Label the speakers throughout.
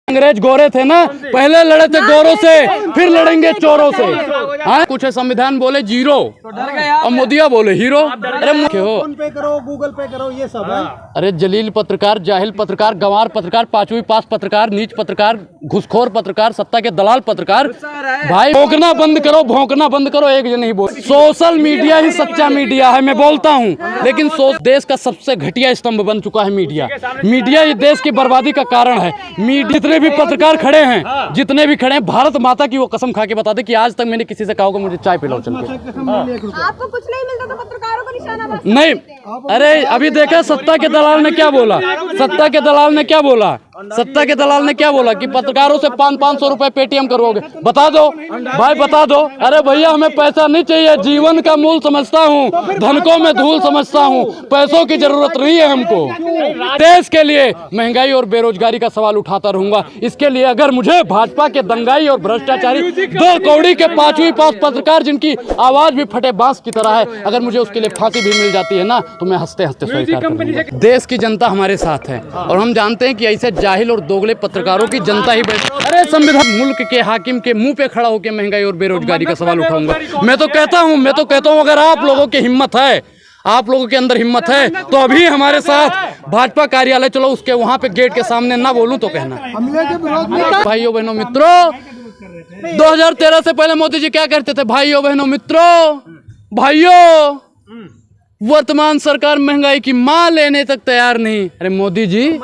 Speaker 1: अंग्रेज गोरे थे ना, पहले लड़े थे गोरों से, फिर लड़ेंगे चोरों से। हाँ, कुछ है संविधान बोले जीरो और मोदिया बोले हीरो। अरे
Speaker 2: फोन पे करो, गूगल पे करो, ये सब है।
Speaker 1: अरे जलील पत्रकार, जाहिल पत्रकार, गंवार पत्रकार, पांचवी पास पत्रकार, नीच पत्रकार, घुसखोर पत्रकार, सत्ता के दलाल पत्रकार, भाई भौंकना बंद करो, भौंकना बंद करो। एक जन ही बोल, सोशल मीडिया ही सच्चा मीडिया है। मैं बोलता हूँ, लेकिन देश का सबसे घटिया स्तंभ बन चुका है मीडिया। मीडिया ये देश की बर्बादी का कारण है। जितने भी पत्रकार खड़े हैं, जितने भी खड़े हैं, भारत माता की वो कसम खा के बता दे कि आज तक मैंने किसी से कहा होगा मुझे चाय पिलाओ चल के।
Speaker 3: आपको कुछ नहीं मिलता तो पत्रकारों को निशाना बस
Speaker 1: नहीं। अरे अभी देखा सत्ता के दलाल ने क्या बोला, सत्ता के दलाल ने क्या बोला, सत्ता के दलाल ने क्या बोला कि पत्रकारों से 500 रुपए पेटीएम करोगे। बता दो भाई, बता दो। अरे भैया हमें पैसा नहीं चाहिए, जीवन का मूल समझता हूँ, धन को मैं धूल समझता हूँ, पैसों की जरूरत नहीं है हमको। देश के लिए महंगाई और बेरोजगारी का सवाल उठाता रहूंगा। इसके लिए अगर मुझे भाजपा के दंगाई और भ्रष्टाचारी दो कौड़ी के पांचवी पास पत्रकार जिनकी आवाज भी फटे बांस की तरह है, अगर मुझे उसके लिए फांसी भी मिल जाती है ना, तो मैं हंसते हंसते स्वीकार करूंगा। देश की जनता हमारे साथ है और हम जानते हैं कि ऐसे जाहिल और दोगले पत्रकारों की जनता ही अरे संविधान मुल्क के हाकिम के मुंह पे खड़ा होकर महंगाई और बेरोजगारी का सवाल उठाऊंगा। मैं तो कहता हूं अगर आप लोगों की हिम्मत है, आप लोगों के अंदर हिम्मत है, तो अभी हमारे साथ भाजपा कार्यालय चलो, उसके वहां पे गेट के सामने ना बोलूं तो कहना। भाइयों बहनों मित्रों, 2013 से पहले मोदी जी क्या करते थे? भाइयों बहनों मित्रों, भाइयों, वर्तमान सरकार महंगाई की मां लेने तक तैयार नहीं। अरे मोदी जी,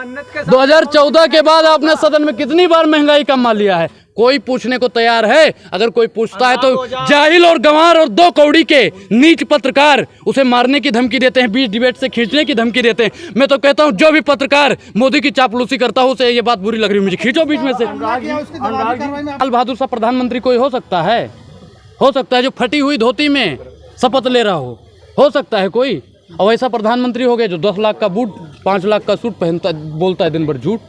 Speaker 1: 2014 के बाद आपने सदन में कितनी बार महंगाई का मां लिया है? कोई पूछने को तैयार है? अगर कोई पूछता है तो जाहिल और गंवार और दो कौड़ी के नीच पत्रकार उसे मारने की धमकी देते हैं, बीच डिबेट से खींचने की धमकी देते हैं। मैं तो कहता हूं जो भी पत्रकार मोदी की चापलूसी करता हो उसे ये बात बुरी लग रही है, मुझे खींचो बीच में से। लाल बहादुर सा प्रधानमंत्री कोई हो सकता है? हो सकता है जो फटी हुई धोती में शपथ ले रहा हो सकता है कोई। और ऐसा प्रधानमंत्री हो गया जो 10 लाख का बूट, 5 लाख का सूट पहनता, बोलता है दिन भर झूठ।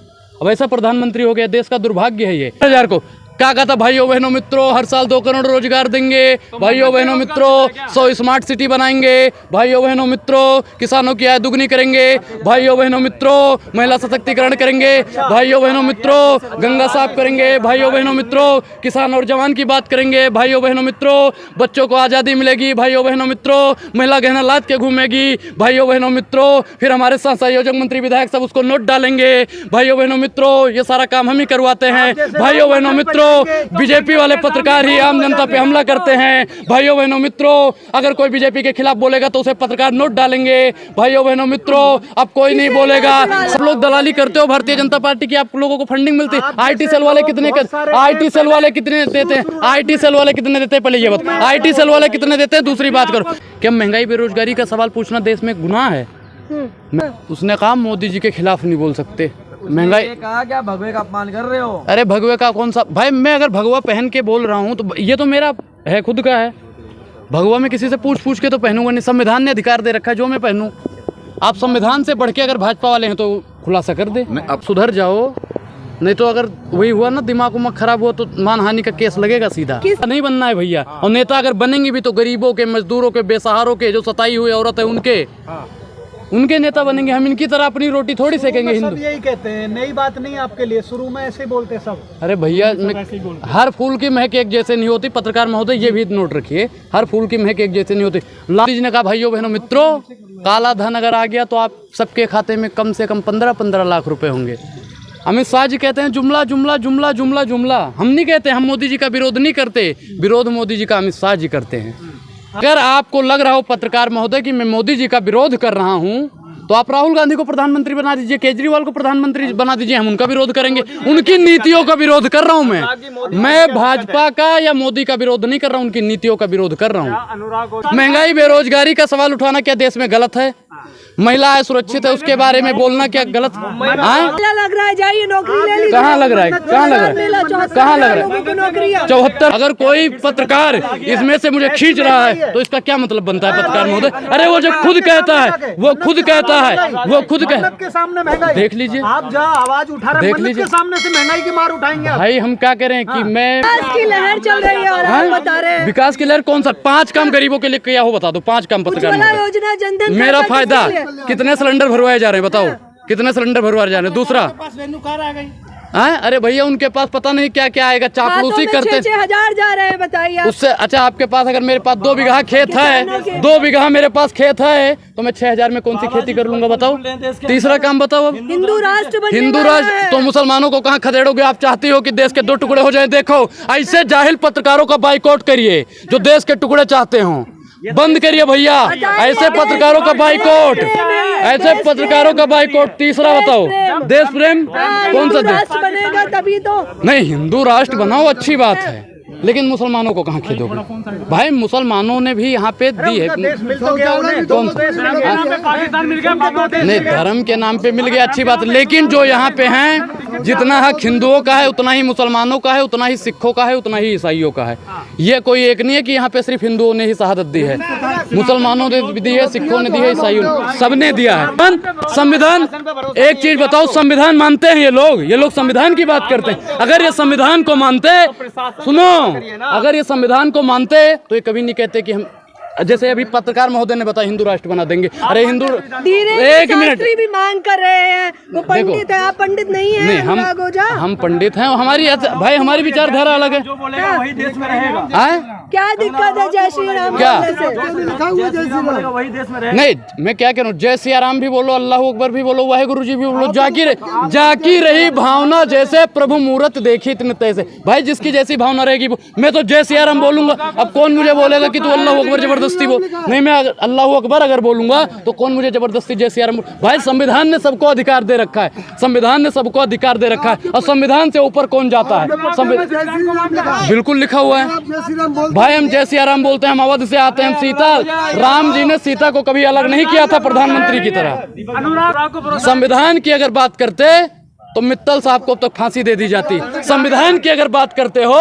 Speaker 1: अब ऐसा प्रधानमंत्री हो गया, देश का दुर्भाग्य है ये। 1000 को क्या कहता? भाइयों बहनों मित्रों, हर साल 2 करोड़ रोजगार देंगे। भाइयों बहनों मित्रों, 100 स्मार्ट सिटी बनाएंगे। भाइयों बहनों मित्रों, किसानों की आय दुगनी करेंगे। भाइयों बहनों मित्रों, महिला सशक्तिकरण करेंगे। भाइयों बहनों मित्रों, गंगा साफ करेंगे। भाइयों बहनों मित्रों, किसान और जवान की बात करेंगे। भाइयों बहनों मित्रों, बच्चों को आज़ादी मिलेगी। भाइयों बहनों मित्रों, महिला गहना लाद के घूमेगी। भाइयों बहनों मित्रों, फिर हमारे साथ संयोजक मंत्री विधायक सब उसको नोट डालेंगे। भाइयों बहनों मित्रों, ये सारा काम हम ही करवाते हैं। भाइयों बहनों मित्रों, बीजेपी वाले पत्रकार ही आम जनता पे हमला करते हैं। भाइयों बहनों मित्रों, अगर कोई बीजेपी के खिलाफ बोलेगा तो उसे पत्रकार नोट डालेंगे। भाइयों बहनों मित्रों, अब कोई नहीं बोलेगा। सब लोग दलाली करते हो भारतीय जनता पार्टी की, आप लोगों को फंडिंग मिलती है। आईटी सेल वाले कितने देते हैं? आईटी सेल वाले कितने देते हैं? पहले ये बात, आईटी सेल वाले कितने देते हैं? दूसरी बात करो, क्या महंगाई बेरोजगारी का सवाल पूछना देश में गुनाह है? उसने कहा मोदी जी के खिलाफ नहीं बोल सकते। महंगाई
Speaker 4: कहा क्या भगवे का अपमान कर रहे हो?
Speaker 1: अरे भगवे का कौन सा भाई? मैं अगर भगवा पहन के बोल रहा हूँ तो ये तो मेरा है, खुद का है। भगवा में किसी से पूछ के तो पहनूंगा नहीं। संविधान ने अधिकार दे रखा है जो मैं पहनूं। आप संविधान से बढ़ के अगर भाजपा वाले हैं तो खुलासा कर दे, अब सुधर जाओ। नहीं तो अगर वही हुआ ना, दिमाग उमाग खराब हुआ तो मानहानि का केस लगेगा सीधा। नहीं बनना है भैया। और नेता अगर बनेंगे भी तो गरीबों के, मजदूरों के, बेसहारों के, जो सताई हुई औरत है उनके नेता बनेंगे। हम इनकी तरह अपनी रोटी थोड़ी सेकेंगे। हिंदू
Speaker 2: सब यही कहते हैं, नई बात नहीं आपके लिए, शुरू में ऐसे बोलते सब।
Speaker 1: अरे भैया, हर फूल की महक एक जैसे नहीं होती। पत्रकार महोदय ये भी नोट रखिए, हर फूल की महक एक जैसे नहीं होती। लाल जी ने कहा भाइयों बहनों मित्रों, काला धन अगर आ गया तो आप सबके खाते में कम से कम 15-15 लाख रुपए होंगे। अमित शाह जी कहते हैं जुमला जुमला जुमला जुमला जुमला। हम नहीं कहते, हम मोदी जी का विरोध नहीं करते, विरोध मोदी जी का अमित शाह जी करते हैं। अगर आपको लग रहा हो पत्रकार महोदय कि मैं मोदी जी का विरोध कर रहा हूं, तो आप राहुल गांधी को प्रधानमंत्री बना दीजिए, केजरीवाल को प्रधानमंत्री बना दीजिए, हम उनका विरोध करेंगे। उनकी नीतियों का विरोध कर रहा हूं मैं भाजपा का या मोदी का विरोध नहीं कर रहा हूं, उनकी नीतियों का विरोध कर रहा हूं। महंगाई बेरोजगारी का सवाल उठाना क्या देश में गलत है? महिलाएं सुरक्षित है उसके बारे में बोलना क्या गलत?
Speaker 3: लग रहा है, जाइए नौकरी ले लीजिए।
Speaker 1: कहाँ लग रहा है? कहाँ लग रहा है? 74। अगर कोई पत्रकार इसमें से मुझे खींच रहा है तो इसका क्या मतलब बनता है पत्रकार महोदय? अरे वो जो खुद कहता है, वो खुद कहता
Speaker 2: के सामने महंगाई
Speaker 1: देख लीजिए,
Speaker 2: आप जहाँ आवाज उठा रहे हैं, के सामने से महंगाई की मार उठाएंगे भाई।
Speaker 1: हम क्या करें कि मैं
Speaker 3: विकास की लहर चल रही है और हम बता रहे हैं।
Speaker 1: विकास की लहर कौन सा? 5 काम गरीबों के लिए किया हो बता दो। 5 काम पत्रकार
Speaker 3: योजना, जनधन,
Speaker 1: मेरा फायदा। कितने सिलेंडर भरवाए जा रहे हैं बताओ? कितने सिलेंडर भरवाए जा रहे हैं? दूसरा, हैं? अरे भैया उनके पास पता नहीं क्या क्या आएगा, चापलूसी करते
Speaker 3: 6,000 जा रहे हैं, बताइए आप।
Speaker 1: उससे अच्छा आपके पास अगर मेरे पास 2 बीघा खेत है, 2 बीघा मेरे पास खेत है, तो मैं 6,000 में कौन सी खेती कर लूंगा बताओ? तीसरा काम बताओ अब।
Speaker 3: हिंदू राष्ट्र बनने
Speaker 1: हिंदू
Speaker 3: वाला
Speaker 1: राष्ट्र
Speaker 3: है।
Speaker 1: तो मुसलमानों को कहाँ खदेड़ोगे? आप चाहती हो कि देश के 2 टुकड़े हो जाएं? देखो ऐसे जाहिल पत्रकारों का बाइकआउट करिए जो देश के टुकड़े चाहते हो, बंद करिए भैया ऐसे पत्रकारों का बाइकआउट, ऐसे पत्रकारों का बाइकआउट। तीसरा बताओ, देश प्रेम कौन सा देश?
Speaker 3: बनेगा तभी तो।
Speaker 1: नहीं, हिंदू राष्ट्र बनाओ अच्छी बात है, लेकिन मुसलमानों को कहाँ खरीदोगे भाई? मुसलमानों ने भी यहाँ पे दी है। कौन नहीं, धर्म के नाम पे मिल गया अच्छी बात, लेकिन जो यहाँ पे हैं जितना हक हिंदुओं का है उतना ही मुसलमानों का है, उतना ही सिखों का है, उतना ही ईसाइयों का है। ये कोई एक नहीं है कि यहाँ पे सिर्फ हिंदुओं ने ही शहादत दी है, मुसलमानों ने भी दी है, सिखों ने दी है, ईसाइयों ने, सबने दिया है। संविधान, एक चीज बताओ, संविधान मानते हैं ये लोग संविधान की बात करते हैं। अगर ये संविधान को मानते, सुनो, अगर ये संविधान को मानते तो ये कभी नहीं कहते कि हम, जैसे अभी पत्रकार महोदय ने बताया हिंदू राष्ट्र बना देंगे। अरे हिंदू, एक मिनट,
Speaker 3: भी मांग कर रहे हैं, वो पंडित है, आप पंडित नहीं है।
Speaker 1: नहीं, हम पंडित हैं, हमारी भाई हमारी विचारधारा अलग है।
Speaker 2: वही देश में रहेगा।
Speaker 3: क्या दिक्कत है जय श्री राम
Speaker 1: क्या?
Speaker 2: वही देश में रहेगा।
Speaker 1: नहीं, मैं क्या कह रहा हूँ, जय सिया राम भी बोलो, अल्लाह अकबर भी बोलो, वाहेगुरु जी भी बोलो, जाकी रही भावना जैसे प्रभु मूरत देखी इतने तैसे। भाई जिसकी जैसी भावना रहेगी, मैं तो जय सिया राम बोलूंगा, अब कौन मुझे बोलेगा कि तू अल्लाह अकबर जबरदस्ती बोल? नहीं, मैं अल्लाह अकबर अगर बोलूंगा तो कौन मुझे जबरदस्ती जय सिया राम? भाई संविधान ने सबको अधिकार दे रखा है, संविधान ने सबको अधिकार दे रखा है, और संविधान से ऊपर कौन जाता है? बिल्कुल लिखा हुआ है भाई, हम जय सिया राम बोलते हैं, हम अवध से आते हैं, सीता, राम जी ने सीता को कभी अलग नहीं किया था प्रधानमंत्री की तरह। संविधान की अगर बात करते तो मित्तल साहब को अब तक फांसी दे दी जाती। संविधान की अगर बात करते हो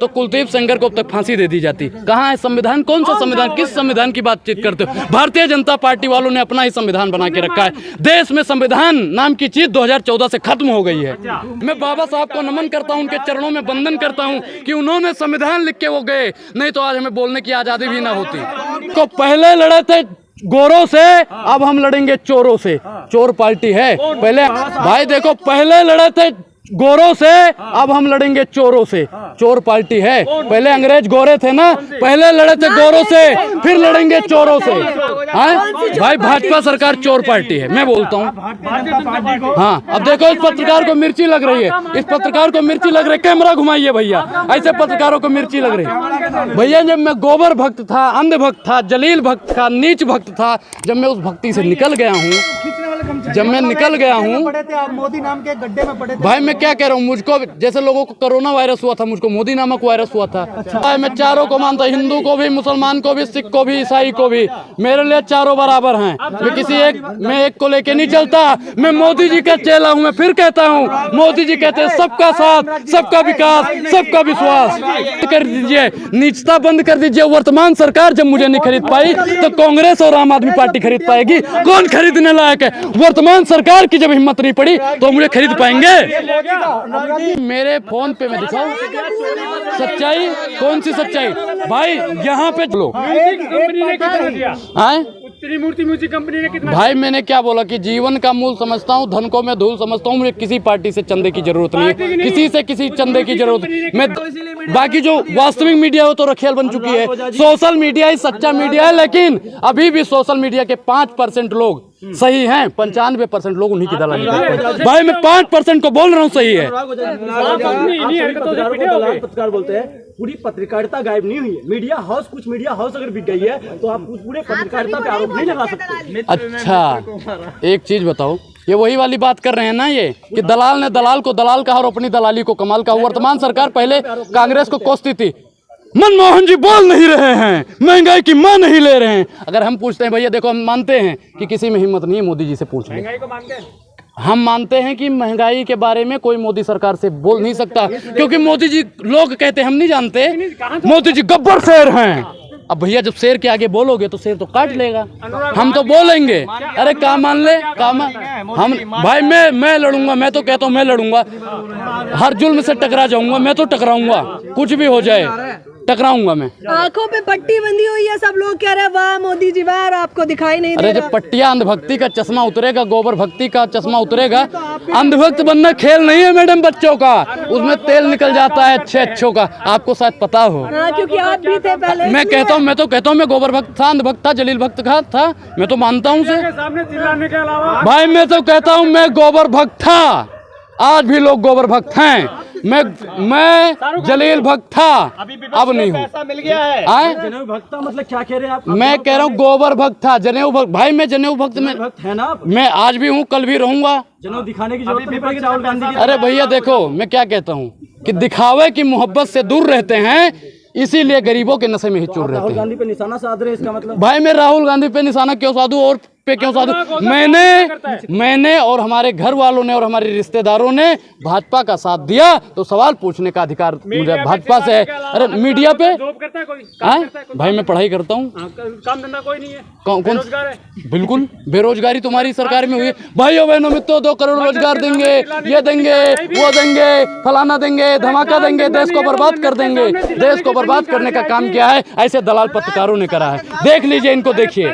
Speaker 1: तो कुलदीप सेंगर को अब तक फांसी दे दी जाती। कहाँ है संविधान? कौन सा संविधान? किस संविधान की बातचीत करते हो? भारतीय जनता पार्टी वालों ने अपना ही संविधान बना के रखा है। देश में संविधान नाम की चीज 2014 से खत्म हो गई है। मैं बाबा साहब को नमन करता हूं, उनके चरणों में वंदन करता हूं कि उन्होंने संविधान लिख के वो गए, नहीं तो आज हमें बोलने की आजादी भी ना होती। तो पहले लड़े थे गोरों से, अब हम लड़ेंगे चोरों से। चोर पार्टी है पहले, भाई देखो, पहले लड़े थे गोरों से, अब हम लड़ेंगे चोरों से। चोर पार्टी है, पहले अंग्रेज गोरे थे ना, पहले लड़े थे गोरों से, फिर लड़ेंगे चोरों से। भाई भाजपा सरकार चोर पार्टी है, मैं बोलता हूँ। हाँ, अब देखो इस पत्रकार को मिर्ची लग रही है, इस पत्रकार को मिर्ची लग रही है। कैमरा घुमाइए भैया, ऐसे पत्रकारों को मिर्ची लग रही है। भैया जब मैं गोबर भक्त था, अंध भक्त था, जलील भक्त था, नीच भक्त था, जब मैं उस भक्ति से निकल गया हूँ, जब मैं निकल गया हूँ,
Speaker 2: मोदी नाम के गड्ढे में पड़े।
Speaker 1: भाई मैं क्या कह रहा हूँ, मुझको जैसे लोगों को कोरोना वायरस हुआ था, मुझको मोदी नामक वायरस हुआ था। अच्छा। मैं चारों को मानता, हिंदू को भी, मुसलमान को भी, सिख को भी, ईसाई को भी, मेरे लिए चारों बराबर हैं। मैं एक को लेके नहीं चलता, मैं मोदी जी का चेला हूँ। मैं फिर कहता हूँ, मोदी जी कहते हैं सबका साथ, सबका विकास, सबका विश्वास। कर दीजिए, नीचता बंद कर दीजिए। वर्तमान सरकार जब मुझे नहीं खरीद पाई तो कांग्रेस और आम आदमी पार्टी खरीद पाएगी। कौन खरीदने लायक है? वर्तमान सरकार की जब हिम्मत नहीं पड़ी तो मुझे खरीद पाएंगे? मेरे फोन पे मैं दिखाऊं सच्चाई? कौन सी सच्चाई भाई? यहाँ पे लो
Speaker 2: त्रिमूर्ति म्यूजिक कंपनी ने कितना?
Speaker 1: भाई मैंने क्या बोला कि जीवन का मूल समझता हूँ, धन को मैं धूल समझता हूँ। मुझे किसी पार्टी से चंदे की जरूरत नहीं है, किसी से किसी चंदे की जरूरत मैं। बाकी जो वास्तविक मीडिया हो तो रखेल बन चुकी है, सोशल मीडिया ही सच्चा मीडिया है। लेकिन अभी भी सोशल मीडिया के 5% लोग सही हैं, 95% लोग उन्हीं की दलाली करते हैं। भाई मैं 5% को बोल रहा हूँ सही है।
Speaker 2: पत्रकार बोलते हैं पूरी पत्रकारिता गायब नहीं हुई है। मीडिया हाउस, कुछ मीडिया हाउस अगर बिक गई है तो आप उस पूरे पत्रकारिता पे आरोप नहीं लगा सकते।
Speaker 1: अच्छा एक चीज बताओ, ये वही वाली बात कर रहे हैं ना ये कि दलाल ने दलाल को दलाल कहा और अपनी दलाली को कमाल कहा। वर्तमान सरकार पहले कांग्रेस को कोसती थी, मनमोहन जी बोल नहीं रहे हैं, महंगाई की मां नहीं ले रहे हैं। अगर हम पूछते हैं भैया देखो, हम मानते हैं कि किसी में हिम्मत नहीं है, मोदी जी से पूछ लें। हम मानते हैं कि महंगाई के बारे में कोई मोदी सरकार से बोल नहीं सकता, क्योंकि मोदी जी, लोग कहते हैं हम नहीं जानते, मोदी जी गब्बर शेर हैं। अब भैया जब शेर के आगे बोलोगे तो शेर तो काट लेगा, हम तो बोलेंगे। अरे काम मान ले, काम हम भाई मैं लड़ूंगा, मैं तो कहता हूँ मैं लड़ूंगा, हर जुल्म से टकरा जाऊंगा, मैं तो टकराऊंगा, कुछ भी हो जाए। टकराऊंगा मैं।
Speaker 3: आंखों पे पट्टी बंधी हुई है, सब लोग कह रहे हैं वाह मोदी जी वाह, और आपको दिखाई नहीं दे
Speaker 1: अरे
Speaker 3: रहा।
Speaker 1: जब पट्टिया अंधभक्ति का चश्मा उतरेगा, गोबर भक्ति का चश्मा उतरेगा। अंधभक्त बनना खेल नहीं है मैडम बच्चों का, उसमें तेल निकल जाता है अच्छे अच्छों का, आपको शायद पता हो।
Speaker 3: हाँ, क्योंकि आप भी थे पहले।
Speaker 1: मैं कहता हूँ मैं गोबर भक्त था, अंधभक्त था, जलील भक्त था, मैं तो मानता हूँ उसे।
Speaker 2: सामने चिल्लाने के अलावा
Speaker 1: भाई मैं तो कहता हूँ मैं गोबर भक्त था, आज भी लोग गोबर भक्त हैं। मैं जलील भक्त था, अब नहीं हूँ।
Speaker 2: पैसा मिल गया है।
Speaker 1: आए?
Speaker 2: जनेऊ भक्त मतलब क्या कह रहे हैं आप?
Speaker 1: मैं कह रहा हूँ गोबर भक्त था, जनेऊ भक्त। भाई मैं जनेऊ भक्त में
Speaker 2: भक्त है ना आप?
Speaker 1: मैं आज भी हूँ, कल भी रहूंगा।
Speaker 2: जनेऊ दिखाने की जरूरत नहीं पड़ेगी राहुल गांधी की।
Speaker 1: अरे भैया देखो मैं क्या कहता हूँ कि दिखावे की मोहब्बत से दूर रहते हैं, इसीलिए गरीबों के नशे में ही चूर रहते
Speaker 2: राहुल
Speaker 1: हैं।
Speaker 2: गांधी पे निशाना साध रहे हैं, इसका मतलब?
Speaker 1: भाई मैं राहुल गांधी पे निशाना क्यों साधू और पे क्यों साधू? मैंने और हमारे घर वालों ने और हमारे रिश्तेदारों ने भाजपा का साथ दिया, तो सवाल पूछने का अधिकार मुझे भाजपा से है। अरे मीडिया पे
Speaker 2: करता है कोई?
Speaker 1: भाई मैं पढ़ाई करता हूँ।
Speaker 2: काम धंधा कोई नहीं है?
Speaker 1: कौन? बिल्कुल बेरोजगारी तुम्हारी सरकार में हुई है। भाइयों बहनों मित्रों 2 करोड़ रोजगार देंगे, ये देंगे, वो देंगे, फलाना देंगे, धमाका देंगे, देश को बर्बाद कर देंगे। देश को बर्बाद करने का काम क्या है? ऐसे दलाल पत्रकारों ने करा है। देख लीजिए, इनको देखिए।